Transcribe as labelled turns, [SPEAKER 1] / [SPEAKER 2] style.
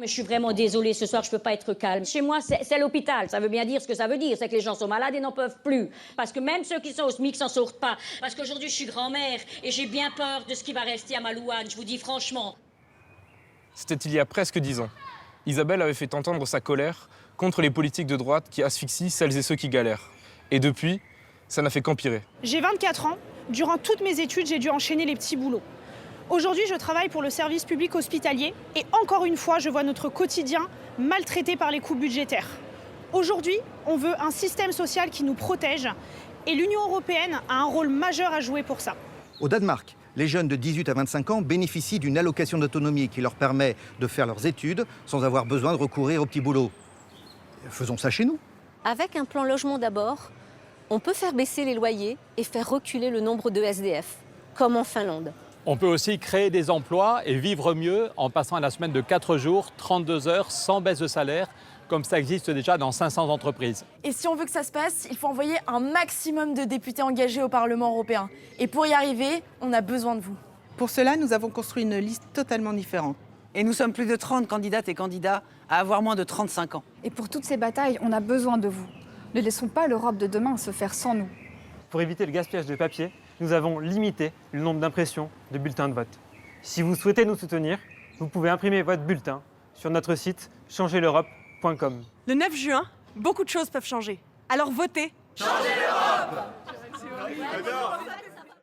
[SPEAKER 1] Mais je suis vraiment désolée, ce soir, je peux pas être calme. Chez moi, c'est l'hôpital. Ça veut bien dire ce que ça veut dire. C'est que les gens sont malades et n'en peuvent plus. Parce que même ceux qui sont au SMIC s'en sortent pas. Parce qu'aujourd'hui, je suis grand-mère et j'ai bien peur de ce qui va rester à Malouane, je vous dis franchement.
[SPEAKER 2] C'était il y a presque 10 ans. Isabelle avait fait entendre sa colère contre les politiques de droite qui asphyxient celles et ceux qui galèrent. Et depuis, ça n'a fait qu'empirer.
[SPEAKER 3] J'ai 24 ans. Durant toutes mes études, j'ai dû enchaîner les petits boulots. Aujourd'hui, je travaille pour le service public hospitalier et encore une fois, je vois notre quotidien maltraité par les coupes budgétaires. Aujourd'hui, on veut un système social qui nous protège et l'Union européenne a un rôle majeur à jouer pour ça.
[SPEAKER 4] Au Danemark, les jeunes de 18 à 25 ans bénéficient d'une allocation d'autonomie qui leur permet de faire leurs études sans avoir besoin de recourir au petit boulot. Faisons ça chez nous.
[SPEAKER 5] Avec un plan logement d'abord, on peut faire baisser les loyers et faire reculer le nombre de SDF, comme en Finlande.
[SPEAKER 6] On peut aussi créer des emplois et vivre mieux en passant à la semaine de 4 jours, 32 heures, sans baisse de salaire, comme ça existe déjà dans 500 entreprises.
[SPEAKER 7] Et si on veut que ça se passe, il faut envoyer un maximum de députés engagés au Parlement européen. Et pour y arriver, on a besoin de vous.
[SPEAKER 8] Pour cela, nous avons construit une liste totalement différente.
[SPEAKER 9] Et nous sommes plus de 30 candidates et candidats à avoir moins de 35 ans.
[SPEAKER 10] Et pour toutes ces batailles, on a besoin de vous. Ne laissons pas l'Europe de demain se faire sans nous.
[SPEAKER 11] Pour éviter le gaspillage de papier, nous avons limité le nombre d'impressions de bulletins de vote. Si vous souhaitez nous soutenir, vous pouvez imprimer votre bulletin sur notre site changerl'Europe.com.
[SPEAKER 7] Le 9 juin, beaucoup de choses peuvent changer. Alors votez.
[SPEAKER 12] Changez l'Europe!